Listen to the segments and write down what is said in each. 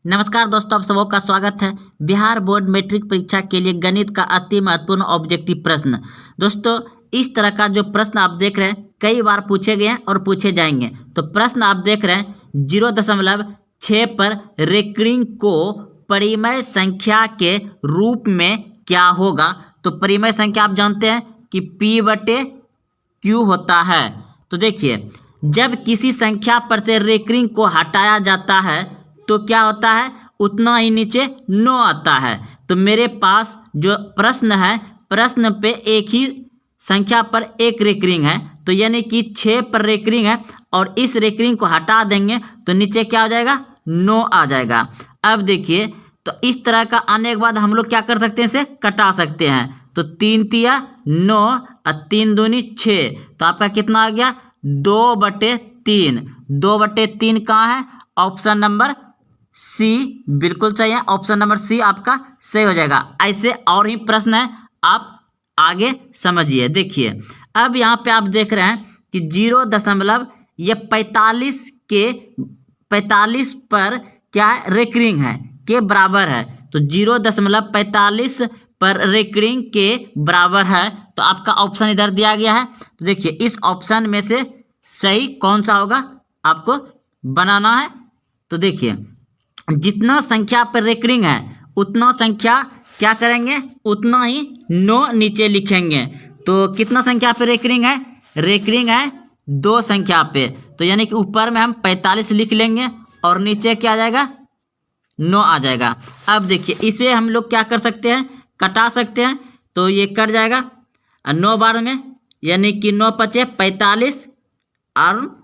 नमस्कार दोस्तों, आप सबों का स्वागत है। बिहार बोर्ड मैट्रिक परीक्षा के लिए गणित का अति महत्वपूर्ण ऑब्जेक्टिव प्रश्न। दोस्तों, इस तरह का जो प्रश्न आप देख रहे हैं कई बार पूछे गए हैं और पूछे जाएंगे। तो प्रश्न आप देख रहे हैं 0.6 पर रेकरिंग को परिमेय संख्या के रूप में क्या होगा। तो परिमेय संख्या आप जानते हैं कि P/Q होता है। तो देखिए, जब किसी संख्या पर से रेकरिंग को हटाया जाता है तो क्या होता है, उतना ही नीचे 9 आता है। तो मेरे पास जो प्रश्न है, प्रश्न पे एक ही संख्या पर एक रेकरिंग है, तो यानी कि 6 पर रेकरिंग है और इस रेकरिंग को हटा देंगे तो नीचे क्या हो जाएगा, 9 आ जाएगा। अब देखिए, तो इस तरह का आने के बाद हम लोग क्या कर सकते हैं, इसे कटा सकते हैं। तो 3 तिया 9 और 3 दूनी 6, तो आपका कितना आ गया, 2/3। 2/3 कहाँ है, ऑप्शन नंबर सी बिल्कुल सही है। ऑप्शन नंबर सी आपका सही हो जाएगा। ऐसे और ही प्रश्न है, आप आगे समझिए। देखिए, अब यहाँ पे आप देख रहे हैं कि 0.45 पर क्या है, रेकरिंग है के बराबर है। तो 0.45 पर रेकरिंग के बराबर है, तो आपका ऑप्शन इधर दिया गया है। तो देखिए, इस ऑप्शन में से सही कौन सा होगा आपको बनाना है। तो देखिए, जितना संख्या पर रेकरिंग है उतना संख्या क्या करेंगे, उतना ही 9 नीचे लिखेंगे। तो कितना संख्या पे रेकरिंग है, रेकरिंग है 2 संख्या पे, तो यानी कि ऊपर में हम 45 लिख लेंगे और नीचे क्या आ जाएगा, 9 आ जाएगा। अब देखिए, इसे हम लोग क्या कर सकते हैं, कटा सकते हैं। तो ये कट जाएगा 9 बार में, यानी कि 9 × 5 = 45 और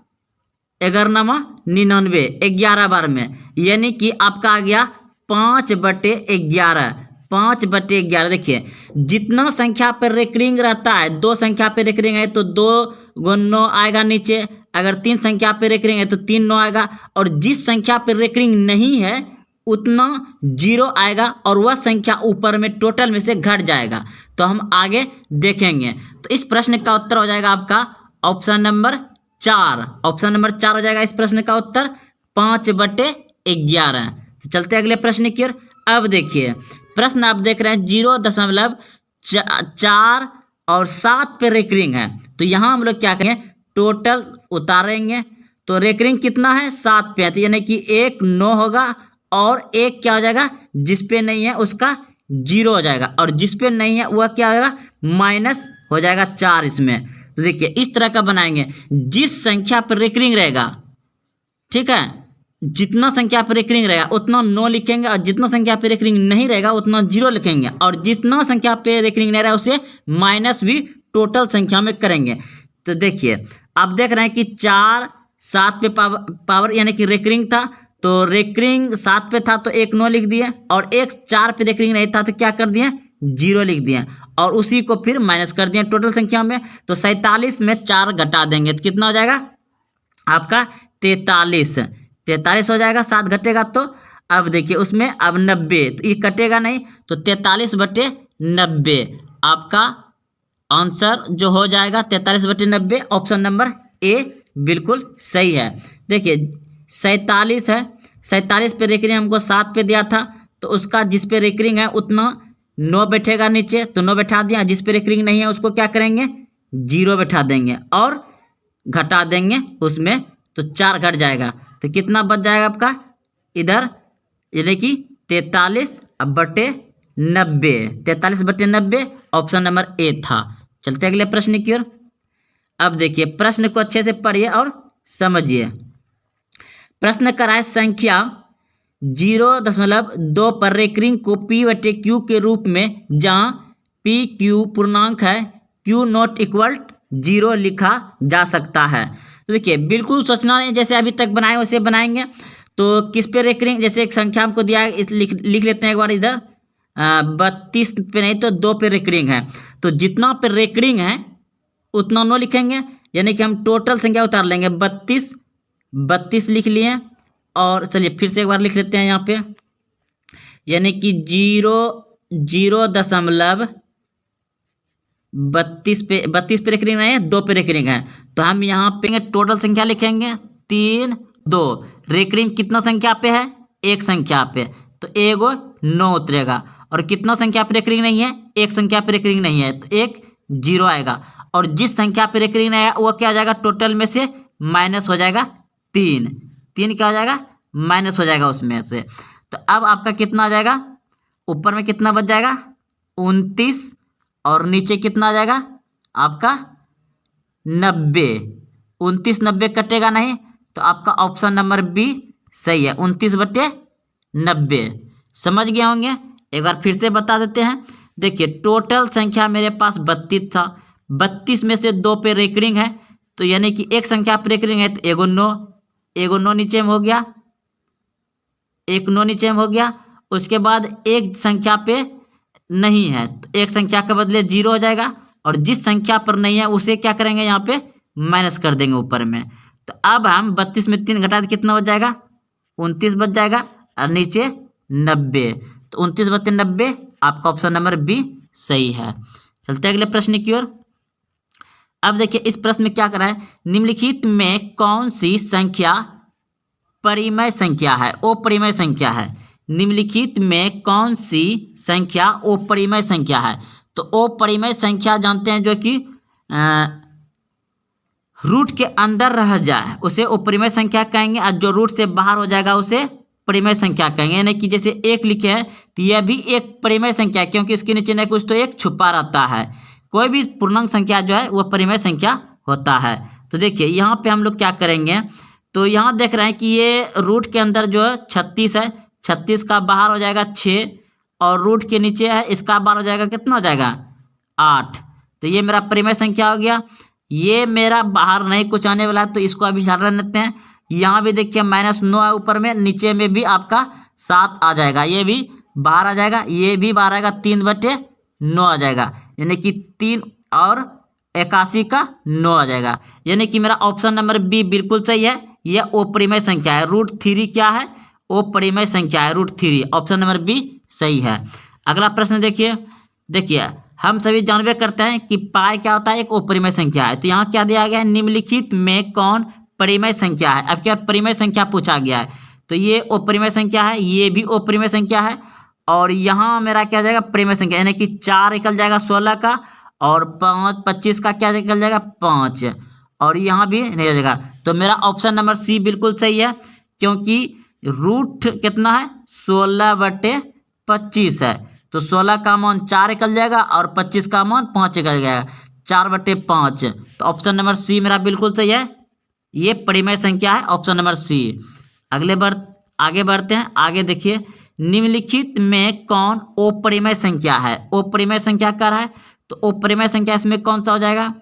11×99 11 बार में, यानी कि आपका आ गया 5/11। 5/11। देखिए, जितना संख्या पर रेकरिंग रहता है, 2 संख्या पर रेकरिंग है तो 2 × 9 आएगा नीचे। अगर 3 संख्या पर रेकरिंग है तो 3 9 आएगा। और जिस संख्या पर रेकरिंग नहीं है उतना 0 आएगा और वह संख्या ऊपर में टोटल में से घट जाएगा। तो हम आगे देखेंगे। तो इस प्रश्न का उत्तर हो जाएगा आपका ऑप्शन नंबर 4। ऑप्शन नंबर 4 हो जाएगा इस प्रश्न का उत्तर, 5/11। तो चलते अगले प्रश्न की ओर। अब देखिए, प्रश्न आप देख रहे हैं 0.4 और 7 पे रेकरिंग है। तो यहाँ हम लोग क्या करेंगे, टोटल उतारेंगे। तो रेकरिंग कितना है, 7 पे है, तो यानी कि 1 9 होगा और एक क्या हो जाएगा, जिस पे नहीं है उसका 0 हो जाएगा और जिस पे नहीं है वह क्या होगा, माइनस हो जाएगा 4 इसमें। तो देखिए, इस तरह का बनाएंगे। जिस संख्या पर रेकरिंग रहेगा, ठीक है, जितना संख्या पर रेकरिंग रहेगा उतना 9 लिखेंगे और जितना संख्या पर रेकरिंग नहीं रहेगा उतना 0 लिखेंगे और जितना संख्या पे रेकरिंग नहीं रहेगा उसे माइनस भी टोटल संख्या में करेंगे। तो देखिए, आप देख रहे हैं कि 4 7 पे पावर यानी कि रेकरिंग था, तो रेकरिंग 7 पे था तो 1 9 लिख दिए और एक 4 पे रेकरिंग नहीं था तो क्या कर दिए, 0 लिख दिए और उसी को फिर माइनस कर दिए टोटल संख्या में। तो 47 में 4 घटा देंगे तो कितना हो जाएगा आपका, 43 हो जाएगा। 7 घटेगा तो अब देखिए उसमें अब 90, तो ये कटेगा नहीं, तो 43/90 आपका आंसर जो हो जाएगा 43/90। ऑप्शन नंबर ए बिल्कुल सही है। देखिए, 47 है, 47 पे रेकरिंग हमको 7 पे दिया था, तो उसका जिस पे रेकरिंग है उतना 9 बैठेगा नीचे, तो 9 बैठा दिया। जिस पे रेकरिंग नहीं है उसको क्या करेंगे, 0 बैठा देंगे और घटा देंगे उसमें, तो 4 घट जाएगा। तो कितना बच जाएगा आपका इधर, यानी कि 43/90। 43/90 ऑप्शन नंबर ए था। चलते अगले प्रश्न की ओर। अब देखिए, प्रश्न को अच्छे से पढ़िए और समझिए। प्रश्न का है संख्या 0.2 पर रेकरिंग को P/Q के रूप में, जहां PQ पूर्णांक है, Q not = 0 लिखा जा सकता है। तो देखिए, बिल्कुल सोचना नहीं, जैसे अभी तक बनाए वैसे बनाएंगे। तो किस पे रेकरिंग, जैसे एक संख्या हमको दिया है, इस लिख लेते हैं एक बार इधर। 32 पे नहीं तो 2 पे रेकरिंग है, तो जितना पे रेकरिंग है उतना 9 लिखेंगे, यानी कि हम टोटल संख्या उतार लेंगे। 32 लिख लिए और चलिए फिर से एक बार लिख लेते हैं यहाँ पे, यानी कि 0.32 पे रेकरिंग नहीं है, 2 पे रेकरिंग है, तो हम यहाँ पे टोटल संख्या लिखेंगे 3 2। रेकरिंग कितना संख्या पे है, एक संख्या पे, तो एगो 9 उतरेगा। और कितना संख्या पे रेकरिंग नहीं है, एक संख्या पे रेकरिंग नहीं है, तो एक 0 आएगा। और जिस संख्या पे रेकरिंग नहीं आया वो क्या हो जाएगा, टोटल में से माइनस हो जाएगा 3। 3 क्या हो जाएगा, माइनस हो जाएगा उसमें से। तो अब आपका कितना आ जाएगा, ऊपर में कितना बच जाएगा 29, और नीचे कितना आ जाएगा आपका 90। 29 90 कटेगा नहीं, तो आपका ऑप्शन नंबर बी सही है, 29/90। समझ गए होंगे। एक बार फिर से बता देते हैं। देखिए टोटल संख्या मेरे पास 32 था, 32 में से 2 पे रेकरिंग है, तो यानी कि एक संख्या पे रेकरिंग है, तो एगो 9 नीचे में हो गया, एक 9 नीचे में हो गया। उसके बाद एक संख्या पे नहीं है, तो एक संख्या के बदले 0 हो जाएगा, और जिस संख्या पर नहीं है उसे क्या करेंगे, यहाँ पे माइनस कर देंगे ऊपर में। तो अब हम 32 में 3 घटा, कितना बच जाएगा 29 बच जाएगा, और नीचे 90, तो 29/90 आपका ऑप्शन नंबर बी सही है। चलते अगले प्रश्न की ओर। अब देखिए इस प्रश्न में क्या करा है, निम्नलिखित में कौन सी संख्या परिमेय संख्या है, अपरिमेय संख्या है। निम्नलिखित में कौन सी संख्या अपरिमेय संख्या है। तो अपरिमेय संख्या जानते हैं जो कि रूट के अंदर रह जाए उसे अपरिमेय संख्या कहेंगे, और जो रूट से बाहर हो जाएगा उसे परिमेय संख्या कहेंगे। यानी कि जैसे 1 लिखे हैं तो यह भी एक परिमेय संख्या है, क्योंकि इसके नीचे न कुछ तो एक छुपा रहता है। कोई भी पूर्णांक संख्या जो है वह परिमेय संख्या होता है। तो देखिए यहाँ पे हम लोग क्या करेंगे, तो यहाँ देख रहे हैं कि ये रूट के अंदर जो है 36 है, 36 का बाहर हो जाएगा 6, और रूट के नीचे है इसका बाहर हो जाएगा, कितना हो जाएगा 8। तो ये मेरा परिमेय संख्या हो गया। ये मेरा बाहर नहीं कुछ आने वाला है, तो इसको अभी हटा लेते हैं। यहाँ भी देखिए -9 है ऊपर में, नीचे में भी आपका 7 आ जाएगा, ये भी बाहर आ जाएगा, ये भी बाहर आएगा, 3/9 आ जाएगा, यानी कि 3 और 81 का 9 आ जाएगा। यानी कि मेरा ऑप्शन नंबर बी बिल्कुल सही है, यह अपरिमेय संख्या है। √3 क्या है, अपरिमेय संख्या है √3। ऑप्शन नंबर बी सही है। अगला प्रश्न देखिए हम सभी जानबे करते हैं कि पाई क्या होता है, एक अपरिमेय संख्या है। तो यहाँ क्या दिया गया है, निम्नलिखित में कौन परिमेय संख्या है। अब क्या परिमेय संख्या पूछा गया है, तो ये अपरिमेय संख्या है, ये भी अपरिमेय संख्या है, और यहाँ मेरा क्या जाएगा परिमेय संख्या, यानी कि 4 निकल जाएगा 16 का, और 5 25 का क्या निकल जाएगा 5, और यहाँ भी नहीं जाएगा। तो मेरा ऑप्शन नंबर सी बिल्कुल सही है, क्योंकि रूट कितना है 16/25 है, तो 16 का मान 4 निकल जाएगा, और 25 का मान 5 निकल जाएगा, 4/5। तो ऑप्शन नंबर सी मेरा बिल्कुल सही है, ये परिमेय संख्या है, ऑप्शन नंबर सी। आगे बढ़ते हैं। आगे देखिए निम्नलिखित में कौन अपरिमेय संख्या है। अपरिमेय संख्या क्या है, तो अपरिमेय संख्या इसमें कौन सा हो जाएगा,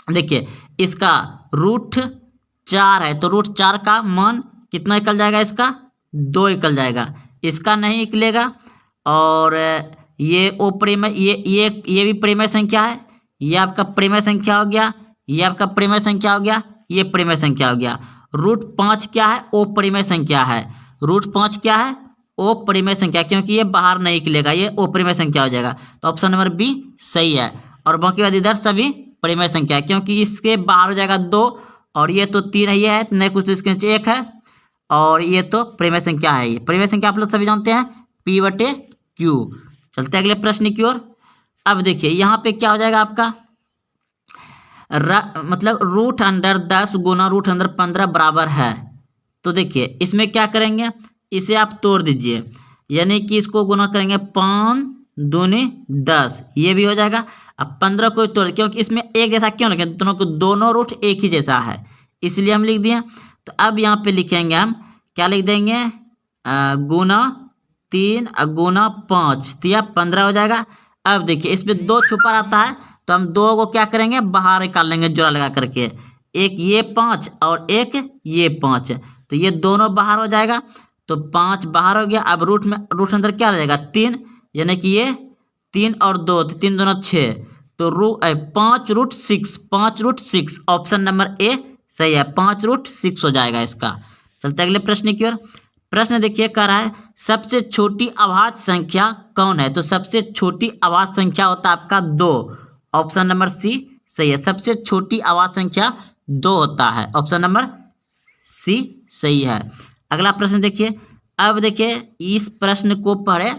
देखिए इसका √4 है, तो √4 का मान कितना निकल जाएगा, इसका 2 निकल जाएगा, इसका नहीं निकलेगा। और ये अपरिमेय, ये भी परिमेय संख्या है, ये आपका परिमेय संख्या हो गया, ये आपका परिमेय संख्या हो गया, ये परिमेय संख्या हो गया। √5 क्या है, अपरिमेय संख्या है। √5 क्या है, अपरिमेय संख्या, क्योंकि ये बाहर नहीं निकलेगा, ये अपरिमेय संख्या हो जाएगा। तो ऑप्शन नंबर बी सही है। और बाकी बाद इधर सभी परिमेय संख्या है, क्योंकि इसके बाहर हो जाएगा 2, और ये तो 3 है, ये है नहीं कुछ तो इसके नीचे 1 है, और ये तो परिमेय संख्या है। ये परिमेय संख्या आप लोग सभी जानते हैं, P/Q। चलते अगले प्रश्न की ओर। अब देखिए यहाँ पे क्या हो जाएगा आपका, मतलब √10 गुना √15 बराबर है। तो देखिए इसमें क्या करेंगे, इसे आप तोड़ दीजिए, यानी कि इसको गुना करेंगे 5 दूनी 10, ये भी हो जाएगा। अब 15 को तोड़, क्योंकि इसमें एक जैसा क्यों लिखे, दोनों रूट एक ही जैसा है, इसलिए हम लिख दिए। तो अब यहाँ पे लिखेंगे हम, क्या लिख देंगे, गुना 3 गुना 5, तो यह 15 हो जाएगा। अब देखिए इसमें 2 छुपा रहता है, तो हम 2 को क्या करेंगे, बाहर निकाल लेंगे जोड़ा लगा करके, एक ये 5 और एक ये 5, तो ये दोनों बाहर हो जाएगा, तो 5 बाहर हो गया। अब रूट अंदर क्या रहेगा 3, यानी कि ये 3 और 2, तो 3 दूना 6, तो 5√6, 5√6, ऑप्शन नंबर ए सही है, 5√6 हो जाएगा इसका। चलते अगले प्रश्न की ओर। प्रश्न देखिए कह रहा है, सबसे छोटी अभाज्य संख्या कौन है। तो सबसे छोटी अभाज्य संख्या होता है आपका 2, ऑप्शन नंबर सी सही है, सबसे छोटी अभाज्य संख्या 2 होता है, ऑप्शन नंबर सी सही है। अगला प्रश्न देखिए, अब देखिए इस प्रश्न को पढ़े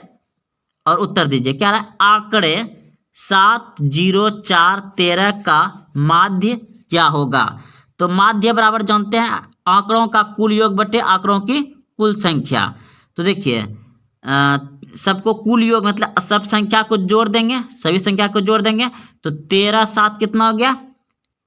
और उत्तर दीजिए। क्या रहा है? आंकड़े 7, 0, 4, 13 का माध्य क्या होगा? तो माध्य बराबर जानते हैं आंकड़ों का कुल योग बटे आंकड़ों की कुल संख्या। तो देखिए सबको कुल योग मतलब सब संख्या को जोड़ देंगे, सभी संख्या को जोड़ देंगे तो 13, 7 कितना हो गया?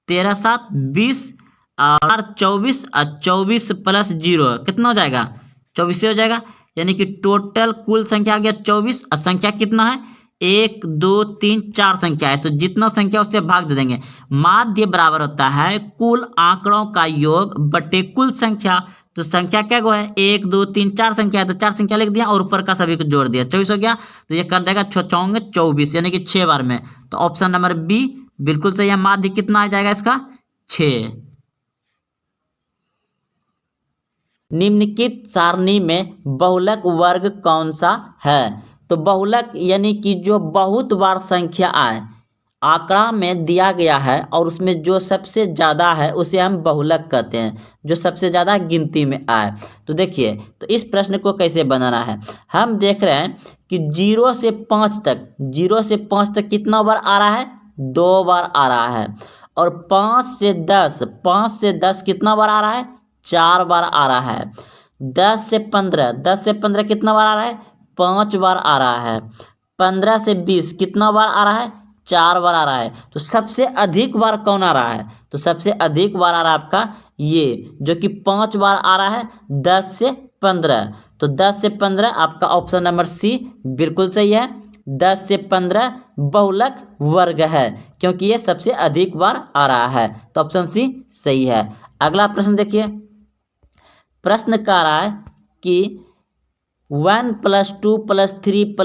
13, 7, 20 और 24 और 24 प्लस 0 कितना हो जाएगा? 24 हो जाएगा। यानी कि टोटल कुल संख्या आ गया 24 और संख्या कितना है? 1, 2, 3, 4 संख्या है, तो जितना संख्या उससे भाग दे देंगे। माध्य बराबर होता है कुल आंकड़ों का योग बटे कुल संख्या। तो संख्या क्या गो है? 1, 2, 3, 4 संख्या है, तो 4 संख्या लिख दिया और ऊपर का सभी को जोड़ दिया, 24 हो गया। तो ये कर देगा 6 चौंगे 24 यानी कि 6 बार में। तो ऑप्शन नंबर बी बिल्कुल सही है। माध्य कितना आ जाएगा इसका? 6। निम्नलिखित सारणी में बहुलक वर्ग कौन सा है? तो बहुलक यानी कि जो बहुत बार संख्या आए, आंकड़ा में दिया गया है और उसमें जो सबसे ज़्यादा है उसे हम बहुलक कहते हैं, जो सबसे ज़्यादा गिनती में आए। तो देखिए तो इस प्रश्न को कैसे बनाना है। हम देख रहे हैं कि 0 से 5 तक, 0 से 5 तक कितना बार आ रहा है? 2 बार आ रहा है। और 5 से 10, 5 से 10 कितना बार आ रहा है? 4 बार आ रहा है। 10 से 15, 10 से 15 कितना बार आ रहा है? 5 बार आ रहा है। 15 से 20 कितना बार आ रहा है? 4 बार आ रहा है। तो सबसे अधिक बार कौन आ रहा है? तो सबसे अधिक बार आ रहा है आपका ये जो कि 5 बार आ रहा है, 10 से 15। तो 10 से 15 आपका ऑप्शन नंबर सी बिल्कुल सही है। 10 से 15 बहुलक वर्ग है क्योंकि ये सबसे अधिक बार आ रहा है। तो ऑप्शन सी सही है। अगला प्रश्न देखिए। प्रश्न कह रहा है कि 1 + 2 + 3 +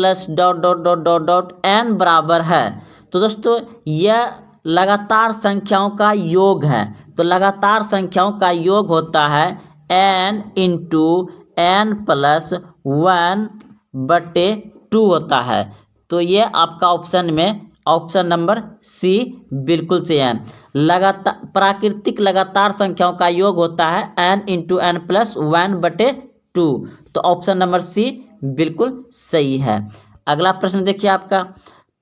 ... n बराबर है। तो दोस्तों यह लगातार संख्याओं का योग है। तो लगातार संख्याओं का योग होता है n × n + 1/2 होता है। तो ये आपका ऑप्शन में ऑप्शन नंबर सी बिल्कुल सही है। लगातार प्राकृतिक लगातार संख्याओं का योग होता है n × n + 1/2। तो ऑप्शन नंबर सी बिल्कुल सही है। अगला प्रश्न देखिए। आपका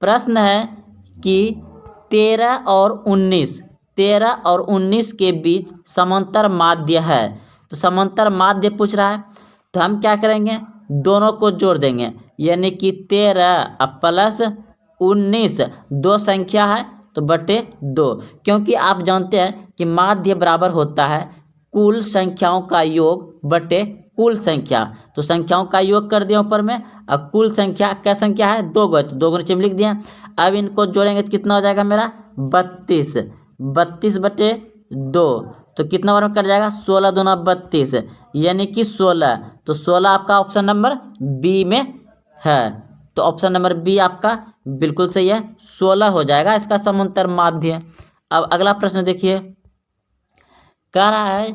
प्रश्न है कि 13 और 19 के बीच समांतर माध्य है। तो समांतर माध्य पूछ रहा है तो हम क्या करेंगे? दोनों को जोड़ देंगे यानी कि 13 + 19 दो संख्या है तो बटे 2, क्योंकि आप जानते हैं कि माध्य बराबर होता है कुल संख्याओं का योग बटे कुल संख्या। तो संख्याओं का योग कर दिया ऊपर में और कुल संख्या क्या संख्या है? 2 गो, तो 2 नीचे में लिख दिया। अब इनको जोड़ेंगे तो कितना हो जाएगा मेरा? 32, 32/2। तो कितना बार में कट जाएगा? 16 दूना 32 यानी कि 16। तो 16 आपका ऑप्शन नंबर बी में है। तो ऑप्शन नंबर बी आपका बिल्कुल सही है। 16 हो जाएगा इसका समांतर माध्य। अब अगला प्रश्न देखिए। कह रहा है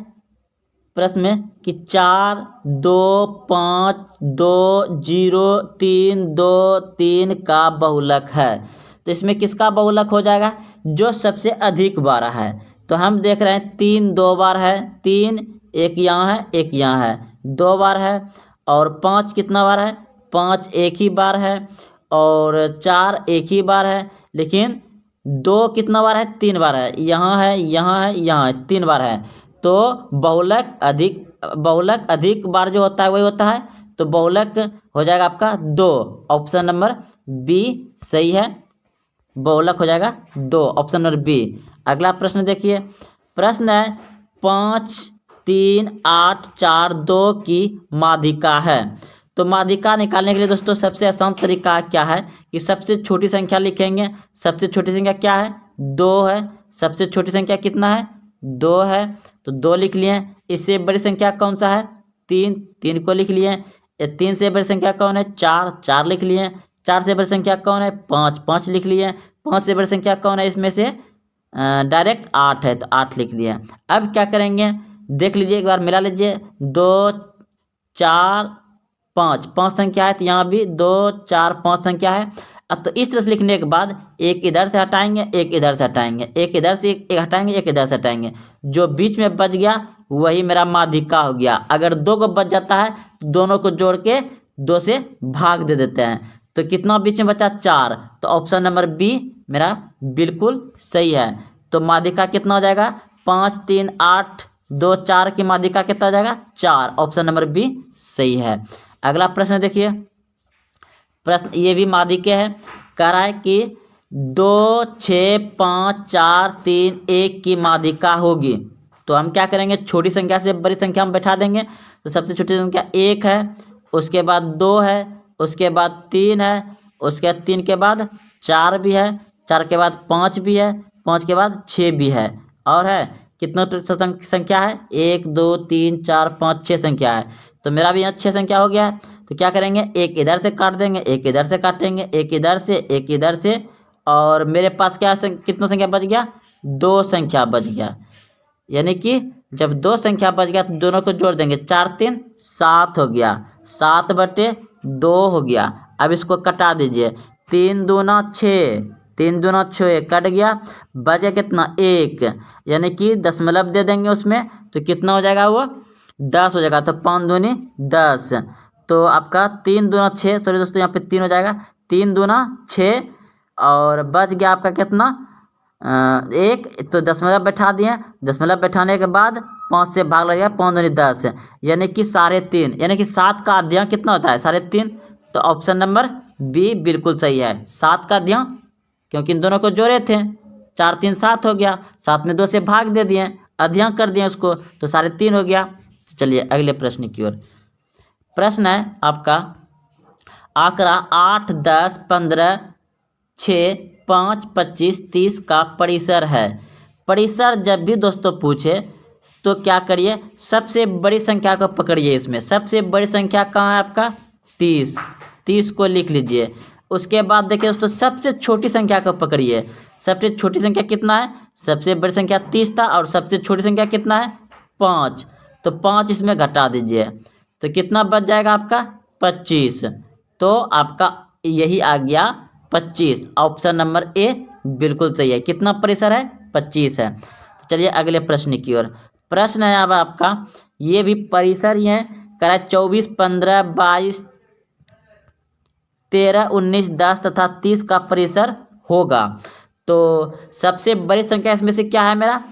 प्रश्न में कि 4, 2, 5, 2, 0, 3, 2, 3 का बहुलक है। तो इसमें किसका बहुलक हो जाएगा? जो सबसे अधिक बार है। तो हम देख रहे हैं 3 2 बार है, 3 एक यहाँ है एक यहाँ है, 2 बार है। और 5 कितना बार है? 5 एक ही बार है। और 4 एक ही बार है। लेकिन 2 कितना बार है? 3 बार है। यहाँ है यहाँ है यहाँ है, 3 बार है। तो बहुलक अधिक बार जो होता है वही होता है। तो बहुलक हो जाएगा आपका 2। ऑप्शन नंबर बी सही है। बहुलक हो जाएगा 2, ऑप्शन नंबर बी। अगला प्रश्न देखिए। प्रश्न है 5, 3, 8, 4, 2 की माध्यिका है। तो माध्यिका निकालने के लिए दोस्तों सबसे आसान तरीका क्या है कि सबसे छोटी संख्या लिखेंगे। सबसे छोटी संख्या क्या है? 2 है। सबसे छोटी संख्या कितना है? 2 है। तो 2 लिख लिए। इससे बड़ी संख्या कौन सा है? 3, 3 को लिख लिए। 3 से बड़ी संख्या कौन है? 4, 4 लिख लिए। 4 से बड़ी संख्या कौन है? 5, 5 लिख लिए। 5 से बड़ी संख्या कौन है? इसमें से डायरेक्ट 8 है तो 8 लिख लिए। अब क्या करेंगे? देख लीजिए एक बार मिला लीजिए। 2, 4, 5, 5 संख्या है तो यहाँ भी 2, 4, 5 संख्या है। अब तो इस तरह से लिखने के बाद एक इधर से हटाएंगे एक इधर से हटाएंगे, एक इधर से एक हटाएंगे एक इधर से हटाएंगे। जो बीच में बच गया वही मेरा माध्यिका हो गया। अगर 2 को बच जाता है तो दोनों को जोड़ के 2 से भाग दे देते हैं। तो कितना बीच में बचा 4, तो ऑप्शन नंबर बी मेरा बिल्कुल सही है। तो माध्यिका कितना हो जाएगा 5 3 8 2 4 की माध्यिका कितना हो जाएगा 4, ऑप्शन नंबर बी सही है। अगला प्रश्न देखिए, प्रश्न ये भी माध्यिके है। कह रहा है कि 2 6 5 4 3 1 की माध्यिका होगी। तो हम क्या करेंगे, छोटी संख्या से बड़ी संख्या हम बैठा देंगे। तो सबसे छोटी संख्या 1 है, उसके बाद 2 है, उसके बाद 3 है, उसके बाद 3 के बाद 4 भी है, 4 के बाद 5 भी है, 5 के बाद 6 भी है, और है कितना संख्या है 1 2 3 4 5 6 संख्या है। तो मेरा भी यहाँ 6 संख्या हो गया है। तो क्या करेंगे, एक इधर से काट देंगे, एक इधर से काटेंगे, एक इधर से, एक इधर से, और मेरे पास क्या कितना संख्या बच गया 2 संख्या बच गया। यानी कि जब 2 संख्या बच गया तो दोनों को जोड़ देंगे, 4 3 7 हो गया, 7/2 हो गया। अब इसको कटा दीजिए, 3 दूना 6, 3 दूना 6 कट गया, बचे कितना 1, यानी कि दशमलव दे देंगे उसमें, तो कितना हो जाएगा वो 10 हो जाएगा। तो 5 दूनी 10, तो आपका 3 दूना 6, सॉरी दोस्तों यहाँ पे 3 हो जाएगा, 3 दूना 6, और बच गया आपका कितना 1, तो दशमलव बैठा दिए, दशमलव बैठाने के बाद 5 से भाग लगेगा, 5 दूनी 10, यानी कि 3.5, यानी कि 7 का अध्ययन कितना होता है 3.5। तो ऑप्शन नंबर बी बिल्कुल सही है, 7 का अध्ययन, क्योंकि इन दोनों को जोड़े थे, 4 3 7 हो गया, 7 में 2 से भाग दे दिए, अध्ययन कर दिए उसको, तो 3.5 हो गया। चलिए अगले प्रश्न की ओर। प्रश्न है आपका, आंकड़ा 8 10 15 6 5 25 30 का परिसर है। परिसर जब भी दोस्तों पूछे तो क्या करिए, सबसे बड़ी संख्या को पकड़िए। इसमें सबसे बड़ी संख्या कहाँ है आपका 30, 30 को लिख लीजिए। उसके बाद देखिए दोस्तों, सबसे छोटी संख्या को पकड़िए। सबसे छोटी संख्या कितना है, सबसे बड़ी संख्या 30 था, और सबसे छोटी संख्या कितना है 5, तो 5 इसमें घटा दीजिए, तो कितना बच जाएगा आपका 25। तो आपका यही आ गया 25, ऑप्शन नंबर ए बिल्कुल सही है। कितना परिसर है 25 है। तो चलिए अगले प्रश्न की ओर। प्रश्न है अब आपका, ये भी परिसर ही है, कह रहा है 24 15 22 13 19 10 तथा 30 का परिसर होगा। तो सबसे बड़ी संख्या इसमें से क्या है मेरा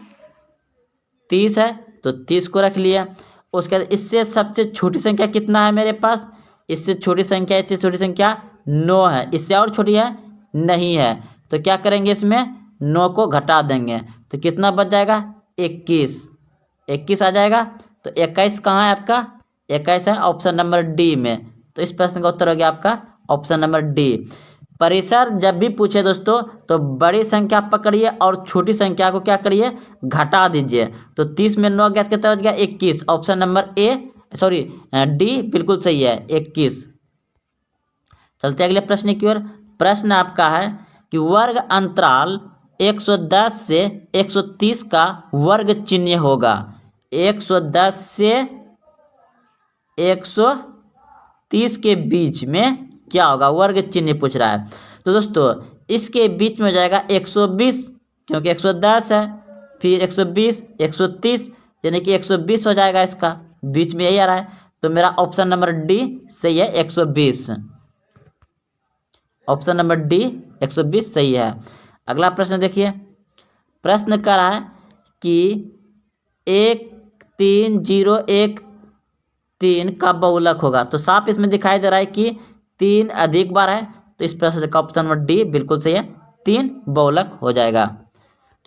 30 है, तो 30 को रख लिया। उसके बाद इससे सबसे छोटी संख्या कितना है मेरे पास, इससे छोटी संख्या, इससे छोटी संख्या 9 है, इससे और छोटी है नहीं है। तो क्या करेंगे, इसमें 9 को घटा देंगे, तो कितना बच जाएगा 21, 21 आ जाएगा। तो 21 कहाँ है आपका, 21 है ऑप्शन नंबर डी में। तो इस प्रश्न का उत्तर हो गया आपका ऑप्शन नंबर डी। परिसर जब भी पूछे दोस्तों तो बड़ी संख्या पकड़िए और छोटी संख्या को क्या करिए घटा दीजिए। तो 30 में 9 गया कितना बच गया 21, option number A sorry D बिल्कुल सही है 21। चलते अगले प्रश्न की ओर। प्रश्न आपका है कि वर्ग अंतराल 110 से 130 का वर्ग चिन्ह होगा। 110 से 130 के बीच में क्या होगा, वर्ग चिन्ह पूछ रहा है। तो दोस्तों इसके बीच में हो जाएगा 120, क्योंकि 110 है, फिर 120 130, यानी कि 120 हो जाएगा, इसका बीच में यही आ रहा है। तो मेरा ऑप्शन नंबर डी सही है 120, ऑप्शन नंबर डी 120 सही है। अगला प्रश्न देखिए। प्रश्न कर रहा है कि 13013 का बहुलक होगा। तो साफ इसमें दिखाई दे रहा है कि 3 अधिक बार है, तो इस प्रश्न का ऑप्शन नंबर डी बिल्कुल सही है, 3 बहुलक हो जाएगा।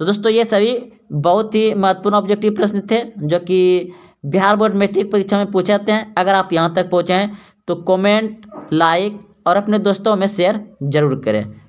तो दोस्तों ये सभी बहुत ही महत्वपूर्ण ऑब्जेक्टिव प्रश्न थे जो कि बिहार बोर्ड मैट्रिक परीक्षा में पूछे जाते हैं। अगर आप यहाँ तक पहुँचे हैं तो कमेंट, लाइक और अपने दोस्तों में शेयर जरूर करें।